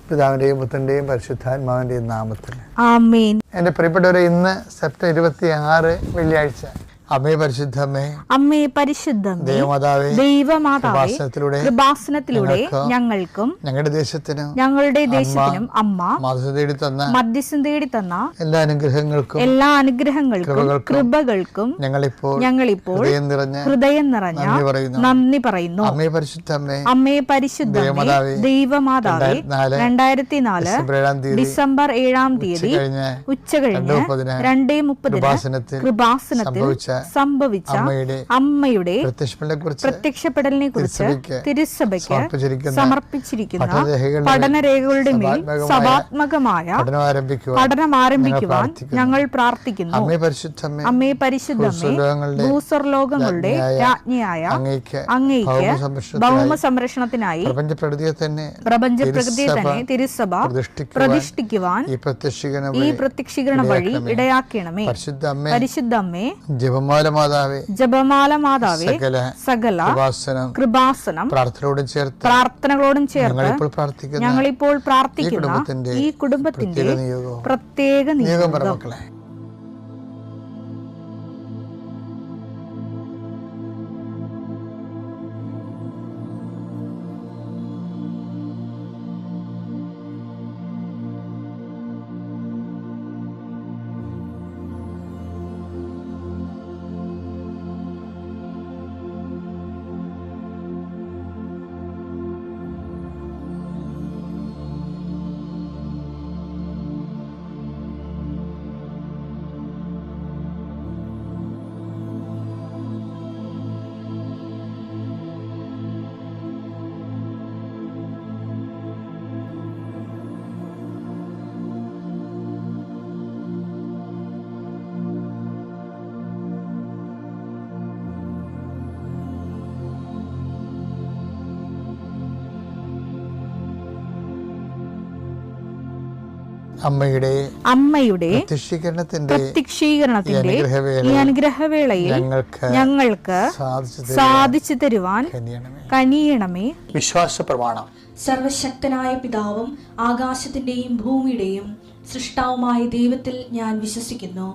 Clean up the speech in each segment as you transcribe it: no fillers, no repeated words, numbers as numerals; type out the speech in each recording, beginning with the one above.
പിതാവിൻ്റെയും പുത്രൻ്റെയും പരിശുദ്ധാത്മാവിൻ്റെയും നാമത്തിൽ ആമേൻ. എൻ്റെ പ്രിയപ്പെട്ടവരെ, ഇന്ന് സെപ്റ്റംബർ 26 വെള്ളിയാഴ്ച. അമ്മേ പരിശുദ്ധമ്മേ, അമ്മേ പരിശുദ്ധമേ, ദൈവമാതാവേ, കൃപാസനത്തിലൂടെ ഞങ്ങൾക്കും ഞങ്ങളുടെ ദേശത്തിനും അമ്മ മധ്യസ്ഥം തേടി തന്ന എല്ലാ അനുഗ്രഹങ്ങൾക്കും കൃപകൾക്കും ഞങ്ങളിപ്പോൾ ഹൃദയം നിറഞ്ഞ നന്ദി പറയുന്നു. അമ്മേ പരിശുദ്ധമേ, ദൈവമാതാവേ, 2004 ഡിസംബർ 7 ഉച്ചകഴിഞ്ഞ് 2:30 കൃപാസനത്തിൽ സംഭവിച്ച അമ്മയുടെ പ്രത്യക്ഷപ്പെടലിനെ കുറിച്ച് തിരുസഭയ്ക്ക് സമർപ്പിച്ചിരിക്കുന്ന പഠനരേഖകളുടെ മേൽ സഭാത്മകമായ പഠനം ആരംഭിക്കുവാൻ ഞങ്ങൾ പ്രാർത്ഥിക്കുന്നു. അമ്മേ പരിശുദ്ധമേ, ഭൂസ്വർലോകങ്ങളുടെ രാജ്ഞിയായ അങ്ങയ്ക്ക് ഭൗമ സംരക്ഷണത്തിനായി പ്രപഞ്ചപ്രകൃതിയെ തന്നെ തിരുസഭ പ്രതിഷ്ഠിക്കുവാൻ ഈ പ്രത്യക്ഷീകരണ വഴി ഇടയാക്കണമേ. പരിശുദ്ധമ്മേ, ജപമാല മാതാവേ, സകല കൃപാസനം പ്രാർത്ഥനകളോടും ചേർത്ത് ഞങ്ങളിപ്പോൾ പ്രാർത്ഥിക്കുന്ന ഈ കുടുംബത്തിന്റെ പ്രത്യേക നിയോഗം. അമ്മയുടെ പ്രത്യക്ഷീകരണത്തിന്റെ ഈ അനുഗ്രഹവേളയിൽ ഞങ്ങൾക്ക് സാധിച്ചു തരുവാൻ കനിയണമേ. വിശ്വാസ പ്രമാണം. സർവശക്തനായ പിതാവും ആകാശത്തിന്റെയും ഭൂമിയുടെയും സൃഷ്ടാവുമായ ദൈവത്തിൽ ഞാൻ വിശ്വസിക്കുന്നു.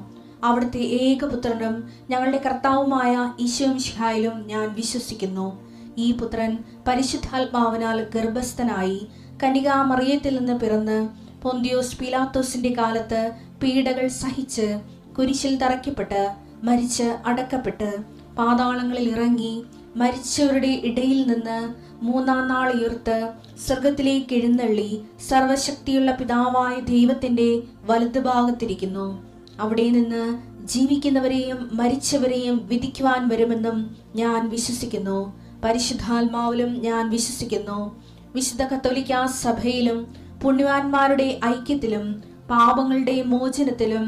അവിടുത്തെ ഏകപുത്രനും ഞങ്ങളുടെ കർത്താവുമായ ഈശോമിശിഹായിലും ഞാൻ വിശ്വസിക്കുന്നു. ഈ പുത്രൻ പരിശുദ്ധാത്മാവിനാൽ ഗർഭസ്ഥനായി കന്യകാമറിയത്തിൽ നിന്ന് പിറന്ന് പൊന്തിയോസ് പീലാത്തോസിന്റെ കാലത്ത് പീഡകൾ സഹിച്ച് കുരിശിൽ തറയ്ക്കപ്പെട്ട് മരിച്ച് അടക്കപ്പെട്ട് പാതാളങ്ങളിൽ ഇറങ്ങി മരിച്ചവരുടെ ഇടയിൽ നിന്ന് 3-ാം നാൾ ഉയർത്ത് സ്വർഗത്തിലേക്ക് എഴുന്നള്ളി സർവശക്തിയുള്ള പിതാവായ ദൈവത്തിന്റെ വലതുഭാഗത്തിരിക്കുന്നു. അവിടെ നിന്ന് ജീവിക്കുന്നവരെയും മരിച്ചവരെയും വിധിക്കുവാൻ വരുമെന്നും ഞാൻ വിശ്വസിക്കുന്നു. പരിശുദ്ധാത്മാവിലും ഞാൻ വിശ്വസിക്കുന്നു. വിശുദ്ധ കത്തോലിക്കാ സഭയിലും പുണ്യവാന്മാരുടെ ഐക്യത്തിലും പാപങ്ങളുടെ മോചനത്തിലും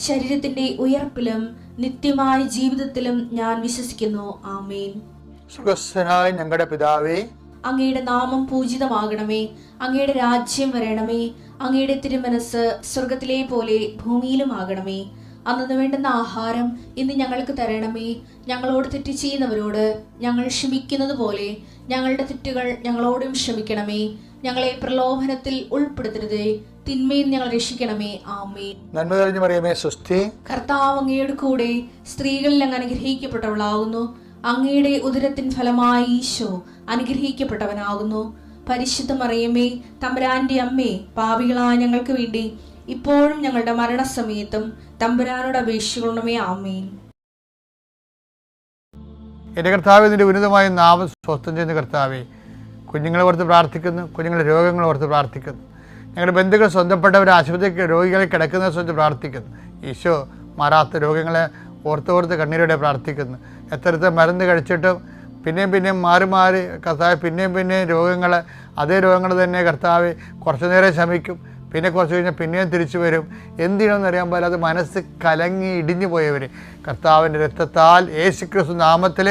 ശരീരത്തിന്റെ ഉയർപ്പിലും നിത്യമായ ജീവിതത്തിലും ഞാൻ വിശ്വസിക്കുന്നു. ആമേൻ. സ്വർഗ്ഗസ്ഥനായ ഞങ്ങളുടെ പിതാവേ, അങ്ങയുടെ നാമം പൂജിതമാകണമേ. അങ്ങയുടെ രാജ്യം വരണമേ. അങ്ങയുടെ തിരുമനസ് സ്വർഗത്തിലെ പോലെ ഭൂമിയിലും ആകണമേ. അന്നു വേണ്ടുന്ന ആഹാരം ഇന്ന് ഞങ്ങൾക്ക് തരണമേ. ഞങ്ങളോട് തെറ്റ് ചെയ്യുന്നവരോട് ഞങ്ങൾ ക്ഷമിക്കുന്നത് പോലെ ഞങ്ങളുടെ തെറ്റുകൾ ഞങ്ങളോടും ക്ഷമിക്കണമേ. ഞങ്ങളെ പ്രലോഭനത്തിൽ ഉൾപ്പെടുത്തരുതേ, തിന്മയിൽ ഞങ്ങൾ രക്ഷിക്കണമേ. ആമേൻ. നന്മ നിറഞ്ഞ മറിയമേ, സ്വസ്തി. കർത്താവ് അങ്ങയുടെ കൂടെ സ്ത്രീകളിൽ അങ്ങ് അനുഗ്രഹിക്കപ്പെട്ടവളാകുന്നു. അങ്ങയുടെ ഉദരത്തിൻ ഫലമായി ഈശോ അനുഗ്രഹിക്കപ്പെട്ടവനാകുന്നു. പരിശുദ്ധ മറിയമേ, തമ്പുരാന്റെ അമ്മേ, പാപികളായ ഞങ്ങൾക്ക് വേണ്ടി ഇപ്പോഴും ഞങ്ങളുടെ മരണസമയത്തും തമ്പുരാനോട് അപേക്ഷിക്കണമേ. ആമേൻ. എൻ്റെ കർത്താവേ, നിന്റെ ഉന്നതമായ നാമം സ്വസ്ഥം ചെയ്യുന്ന കർത്താവേ, കുഞ്ഞുങ്ങളെ ഓർത്ത് പ്രാർത്ഥിക്കുന്നു, കുഞ്ഞുങ്ങളുടെ രോഗങ്ങളെ ഓർത്ത് പ്രാർത്ഥിക്കുന്നു, ഞങ്ങളുടെ ബന്ധുക്കൾ സ്വന്തപ്പെട്ടവർ ആശുപത്രി രോഗികളെ കിടക്കുന്നവരെ സ്വന്തം പ്രാർത്ഥിക്കുന്നു. ഈശോ മാറാത്ത രോഗങ്ങളെ ഓർത്തോർത്ത് കണ്ണീരോടെ പ്രാർത്ഥിക്കുന്നു. എത്രത്തെ മരുന്ന് കഴിച്ചിട്ടും പിന്നെയും മാറി കർത്താവ് പിന്നെയും രോഗങ്ങൾ, അതേ രോഗങ്ങൾ തന്നെ കർത്താവ് കുറച്ചു നേരം ശമിക്കും, പിന്നെ കുറച്ച് കഴിഞ്ഞാൽ പിന്നെയും തിരിച്ചു വരും. എന്തിനാണെന്ന് അറിയാൻ പാടില്ല, അത് മനസ്സ് കലങ്ങി ഇടിഞ്ഞു പോയവർ കർത്താവിൻ്റെ രക്തത്താൽ യേശുക്രിസ്തു നാമത്തിൽ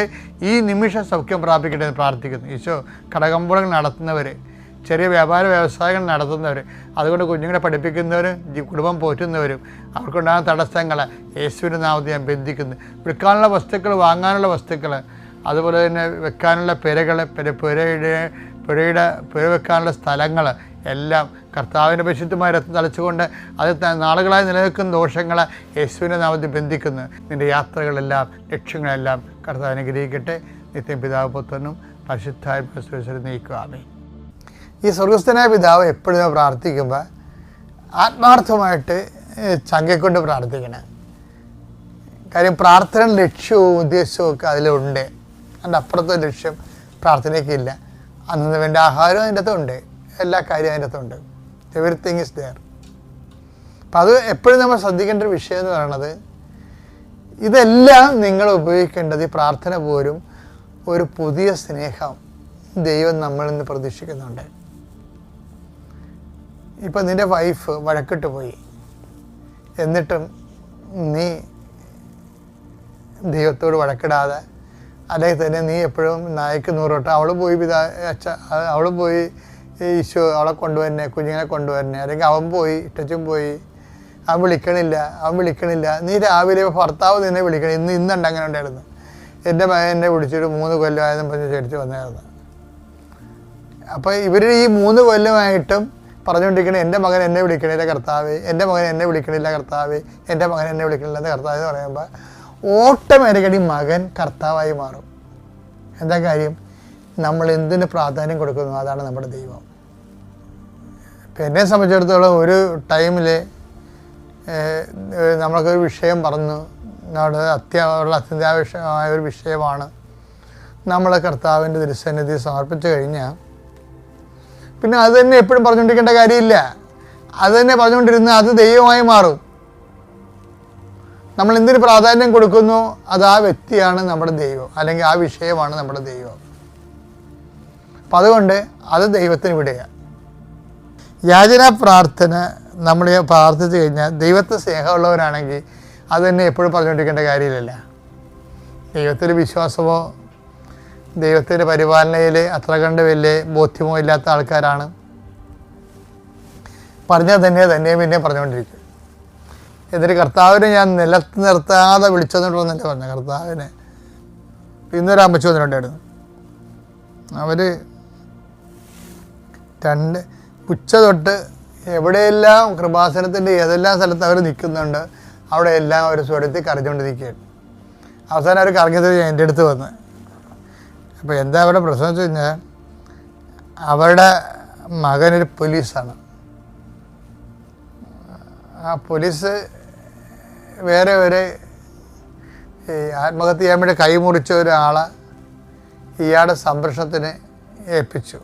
ഈ നിമിഷം സൗഖ്യം പ്രാപിക്കട്ടെ എന്ന് പ്രാർത്ഥിക്കുന്നു. ഈശോ കടകമ്പോളങ്ങൾ നടത്തുന്നവർ, ചെറിയ വ്യാപാര വ്യവസായങ്ങൾ നടത്തുന്നവർ, അതുകൊണ്ട് കുഞ്ഞുങ്ങളെ പഠിപ്പിക്കുന്നവരും കുടുംബം പോറ്റുന്നവരും അവർക്കുണ്ടാകുന്ന തടസ്സങ്ങൾ യേശുവിൻ്റെ നാമത്തിൽ ഞാൻ ബന്ധിക്കുന്നു. വിൽക്കാനുള്ള വസ്തുക്കൾ, വാങ്ങാനുള്ള വസ്തുക്കൾ, അതുപോലെ തന്നെ വെക്കാനുള്ള പുര വെക്കാനുള്ള സ്ഥലങ്ങൾ എല്ലാം കർത്താവിൻ്റെ പരിശുദ്ധമായ രക്തം തളിച്ചുകൊണ്ട് അത് നാളുകളായി നിലനിൽക്കുന്ന ദോഷങ്ങളെ യേശുവിൻ്റെ നാമത്തിൽ ബന്ധിക്കുന്നു. നിൻ്റെ യാത്രകളെല്ലാം ലക്ഷ്യങ്ങളെല്ലാം കർത്താവ് അനുഗ്രഹിക്കട്ടെ. നിത്യം പിതാവ് പുത്രനും പരിശുദ്ധാത്മാവിൽ നയിക്കുക. ആമേൻ. ഈ സ്വർഗസ്ഥനായ പിതാവ് എപ്പോഴും പ്രാർത്ഥിക്കുമ്പോൾ ആത്മാർത്ഥമായിട്ട് ചങ്കക്കൊണ്ട് പ്രാർത്ഥിക്കണം. കാര്യം പ്രാർത്ഥന ലക്ഷ്യവും ഉദ്ദേശവും ഒക്കെ അതിലുണ്ട്. അതിൻ്റെ അപ്പുറത്തെ ലക്ഷ്യം പ്രാർത്ഥനയ്ക്കില്ല. അന്നു വേണ്ട ആഹാരവും അതിൻ്റെ അകത്തുണ്ട്, എല്ലാ കാര്യവും അതിൻ്റെ അകത്തുണ്ട്. Everything is there. അപ്പം അത് എപ്പോഴും നമ്മൾ ശ്രദ്ധിക്കേണ്ട ഒരു വിഷയം എന്ന് പറയുന്നത്, ഇതെല്ലാം നിങ്ങൾ ഉപയോഗിക്കേണ്ടത് ഈ പ്രാർത്ഥന പോലും ഒരു പുതിയ സ്നേഹം ദൈവം നമ്മളിൽ നിന്ന് പ്രതീക്ഷിക്കുന്നുണ്ട്. ഇപ്പം നിൻ്റെ വൈഫ് വഴക്കിട്ട് പോയി, എന്നിട്ടും നീ ദൈവത്തോട് വഴക്കിടാതെ, അല്ലെങ്കിൽ തന്നെ നീ എപ്പോഴും നായ്ക്ക് 100 വട്ടം അവൾ പോയി അവൾ പോയി ഈശോ അവളെ കൊണ്ടുവരണേ, കുഞ്ഞുങ്ങളെ കൊണ്ടുവരണേ, അല്ലെങ്കിൽ അവൻ പോയി ഇട്ടച്ചും പോയി അവൻ വിളിക്കണില്ല. നീ രാവിലെ ഭർത്താവ് നിന്നെ വിളിക്കണം. ഇന്നുണ്ട് അങ്ങനെ ഉണ്ടായിരുന്നു. എൻ്റെ മകൻ എന്നെ വിളിച്ചിട്ട് 3 കൊല്ലമായതും പറഞ്ഞ് ചേടിച്ച് വന്നായിരുന്നു. അപ്പോൾ ഇവർ ഈ 3 കൊല്ലമായിട്ടും പറഞ്ഞുകൊണ്ടിരിക്കണേ, എൻ്റെ മകൻ എന്നെ വിളിക്കണില്ല കർത്താവേ, എൻ്റെ മകൻ എന്നെ വിളിക്കണില്ല കർത്താവേ, എൻ്റെ മകൻ എന്നെ വിളിക്കണില്ല കർത്താവ് എന്ന് പറയുമ്പോൾ ഓട്ടോമാറ്റിക്കലി മകൻ കർത്താവായി മാറും. എന്താ കാര്യം? നമ്മൾ എന്തിന് പ്രാധാന്യം കൊടുക്കുന്നു അതാണ് നമ്മുടെ ദൈവം. ഇപ്പം എന്നെ സംബന്ധിച്ചിടത്തോളം ഒരു ടൈമിൽ നമ്മൾക്കൊരു വിഷയം പറഞ്ഞു, നമ്മുടെ അത്യാവശ്യമായ ഒരു വിഷയമാണ്. നമ്മൾ കർത്താവിൻ്റെ തിരുസന്നിധി സമർപ്പിച്ചു കഴിഞ്ഞാൽ പിന്നെ അത് തന്നെ എപ്പോഴും പറഞ്ഞുകൊണ്ടിരിക്കേണ്ട കാര്യമില്ല. അത് തന്നെ പറഞ്ഞുകൊണ്ടിരുന്നാൽ അത് ദൈവമായി മാറും. നമ്മൾ എന്തിന് പ്രാധാന്യം കൊടുക്കുന്നു അത് ആ വ്യക്തിയാണ് നമ്മുടെ ദൈവം, അല്ലെങ്കിൽ ആ വിഷയമാണ് നമ്മുടെ ദൈവം. അപ്പം അതുകൊണ്ട് അത് ദൈവത്തിന് വിടുക. യാചന പ്രാർത്ഥന നമ്മൾ പ്രാർത്ഥിച്ചു കഴിഞ്ഞാൽ ദൈവത്തെ സ്നേഹമുള്ളവരാണെങ്കിൽ അത് തന്നെ എപ്പോഴും പറഞ്ഞുകൊണ്ടിരിക്കേണ്ട കാര്യമില്ല. ദൈവത്തിൽ വിശ്വാസമോ ദൈവത്തിൻ്റെ പരിപാലനയിൽ അത്ര കണ്ട് വലിയ ബോധ്യമോ ഇല്ലാത്ത ആൾക്കാരാണ് പറഞ്ഞാൽ തന്നെ പിന്നെ പറഞ്ഞുകൊണ്ടിരിക്കും. എന്നിട്ട് കർത്താവിനെ ഞാൻ നിലത്ത് നിർത്താതെ വിളിച്ചെന്നിട്ടുണ്ടെന്നല്ലേ പറഞ്ഞു. കർത്താവിനെ ഇന്നൊരു അമ്മച്ചു വന്നിട്ടുണ്ടായിരുന്നു. അവർ 2 ഉച്ച തൊട്ട് എവിടെയെല്ലാം കൃപാസനത്തിൻ്റെ ഏതെല്ലാം സ്ഥലത്ത് അവർ നിൽക്കുന്നുണ്ട് അവിടെ എല്ലാം അവർ സ്വരത്തിൽ കരഞ്ഞുകൊണ്ടിരിക്കുകയാണ്. അവസാനം അവർ കറങ്ങിയത് എൻ്റെ അടുത്ത് വന്ന്. അപ്പോൾ എന്താ അവരുടെ പ്രശ്നം വെച്ച് കഴിഞ്ഞാൽ അവരുടെ മകനൊരു പോലീസാണ്. ആ പോലീസ് വേറെ ഈ ആത്മഹത്യ ചെയ്യാൻ വേണ്ടി കൈമുറിച്ച ഒരാളെ ഇയാളുടെ സംരക്ഷണത്തിന് ഏൽപ്പിച്ചു.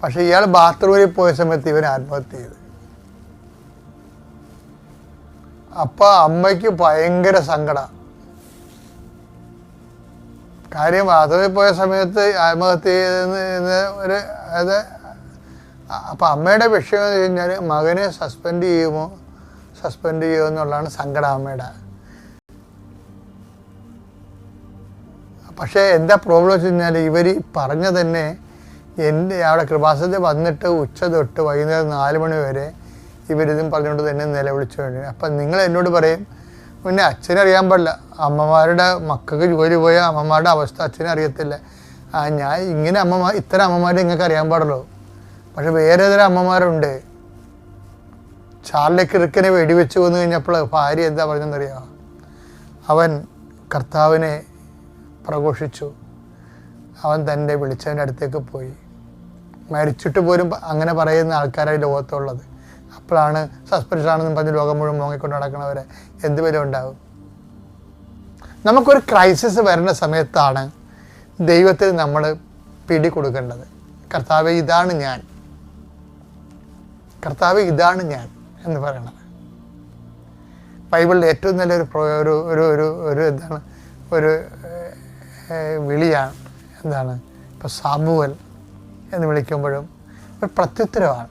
പക്ഷെ ഇയാൾ ബാത്റൂമിൽ പോയ സമയത്ത് ഇവൻ ആത്മഹത്യ ചെയ്തു. അപ്പോൾ അമ്മയ്ക്ക് ഭയങ്കര സങ്കടം. കാര്യം ബാത്റൂമിൽ പോയ സമയത്ത് ആത്മഹത്യ ചെയ്തെന്ന് അപ്പം അമ്മയുടെ വിഷയം എന്ന് വെച്ച് കഴിഞ്ഞാൽ മകനെ സസ്പെൻഡ് ചെയ്യുമോ എന്നുള്ളതാണ് സങ്കടം അമ്മയുടെ. പക്ഷേ എന്താ പ്രോബ്ലം വെച്ച് കഴിഞ്ഞാൽ ഇവർ പറഞ്ഞ തന്നെ അവിടെ കൃപാസനത്തിൽ വന്നിട്ട് ഉച്ച തൊട്ട് വൈകുന്നേരം 4 മണി വരെ ഇവരിതും പറഞ്ഞുകൊണ്ട് തന്നെ നിലവിളിച്ചു കഴിഞ്ഞു. അപ്പം നിങ്ങൾ എന്നോട് പറയും, പിന്നെ അച്ഛനറിയാൻ പാടില്ല, അമ്മമാരുടെ മക്കൾക്ക് ജോലി പോയ അമ്മമാരുടെ അവസ്ഥ അച്ഛനെ അറിയത്തില്ല. ഞാൻ ഇങ്ങനെ ഇത്തരം അമ്മമാരെ നിങ്ങൾക്ക് അറിയാൻ പാടുള്ളൂ. പക്ഷെ വേറെ തരം അമ്മമാരുണ്ട്. ചാർലി കിർക്കിനെ വെടിവെച്ച് കൊന്നു കഴിഞ്ഞപ്പോൾ ഭാര്യ എന്താ പറഞ്ഞെന്നറിയാമോ? അവൻ കർത്താവിനെ പ്രഘോഷിച്ചു, അവൻ തൻ്റെ വിളിച്ചവൻ്റെ അടുത്തേക്ക് പോയി. മരിച്ചിട്ട് പോലും അങ്ങനെ പറയുന്ന ആൾക്കാരായി ലോകത്തുള്ളത്. അപ്പോഴാണ് സസ്പെൻഷനാണെന്നും പറഞ്ഞ് ലോകം മുഴുവൻ മോങ്ങിക്കൊണ്ട് നടക്കണവരെ എന്ത് വില ഉണ്ടാവും? നമുക്കൊരു ക്രൈസിസ് വരുന്ന സമയത്താണ് ദൈവത്തിൽ നമ്മൾ പിടി കൊടുക്കേണ്ടത്. കർത്താവേ ഇതാണ് ഞാൻ എന്ന് പറയണത്. ബൈബിളിൽ ഏറ്റവും നല്ലൊരു എന്താണ് ഒരു വിളിയാണ്. എന്താണ്? ഇപ്പോൾ സാമുവൽ എന്ന് വിളിക്കുമ്പോഴും ഒരു പ്രത്യുത്തരമാണ്.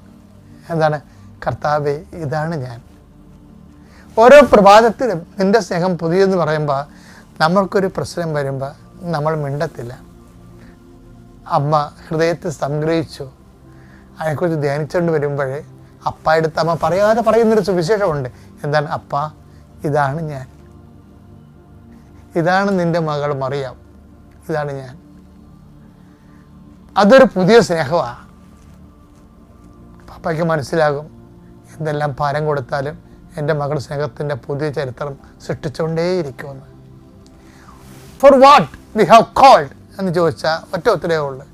എന്താണ്? കർത്താവേ ഇതാണ് ഞാൻ. ഓരോ പ്രഭാതത്തിലും നിൻ്റെ സ്നേഹം പുതിയെന്ന് പറയുമ്പോൾ നമ്മൾക്കൊരു പ്രശ്നം വരുമ്പോൾ നമ്മൾ മിണ്ടത്തില്ല. അമ്മ ഹൃദയത്തിൽ സംഗ്രഹിച്ചു അതിനെക്കുറിച്ച് ധ്യാനിച്ചുകൊണ്ട് വരുമ്പോഴേ അപ്പായെടുത്ത് അമ്മ പറയാതെ പറയുന്നൊരു സുവിശേഷമുണ്ട്. എന്താണ്? അപ്പ ഇതാണ് ഞാൻ, ഇതാണ് നിൻ്റെ മകൾ മറിയാം, ഇതാണ് ഞാൻ. അതൊരു പുതിയ സ്നേഹമാണ്. പപ്പയ്ക്ക് മനസ്സിലാകും എന്തെല്ലാം ഭാരം കൊടുത്താലും എൻ്റെ മകൾ സ്നേഹത്തിൻ്റെ പുതിയ ചരിത്രം സൃഷ്ടിച്ചുകൊണ്ടേയിരിക്കുമെന്ന്. For what we have called എന്ന് ചോദിച്ചാൽ ഒറ്റ ഉത്തരവേ ഉള്ളൂ,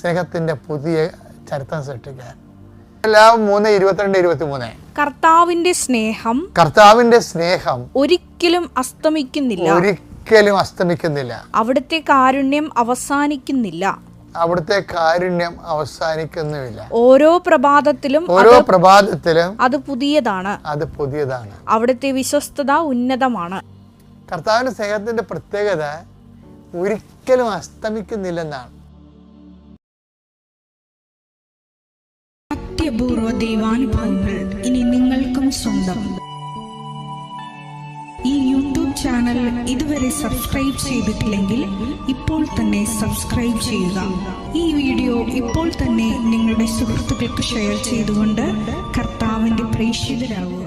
സ്നേഹത്തിൻ്റെ പുതിയ ചരിത്രം സൃഷ്ടിക്കാൻ. 3:22-23 കർത്താവിന്റെ സ്നേഹം ഒരിക്കലും അസ്തമിക്കുന്നില്ല. അവിടുത്തെ കാരുണ്യം അവസാനിക്കുന്നില്ല. ഓരോ പ്രഭാതത്തിലും അത് പുതിയതാണ്. അവിടുത്തെ വിശ്വസ്തത ഉന്നതമാണ്. കർത്താവിന്റെ സ്നേഹത്തിന്റെ പ്രത്യേകത ഒരിക്കലും അസ്തമിക്കുന്നില്ലെന്നാണ്. അത്യപൂർവ ദൈവാനുഭവങ്ങൾ ഇനി നിങ്ങൾക്കും സ്വന്തം. ഈ യൂട്യൂബ് ചാനൽ ഇതുവരെ സബ്സ്ക്രൈബ് ചെയ്തിട്ടില്ലെങ്കിൽ ഇപ്പോൾ തന്നെ സബ്സ്ക്രൈബ് ചെയ്യുക. ഈ വീഡിയോ ഇപ്പോൾ തന്നെ നിങ്ങളുടെ സുഹൃത്തുക്കൾക്ക് ഷെയർ ചെയ്തുകൊണ്ട് കർത്താവിന്റെ പ്രേക്ഷിതരാകുക.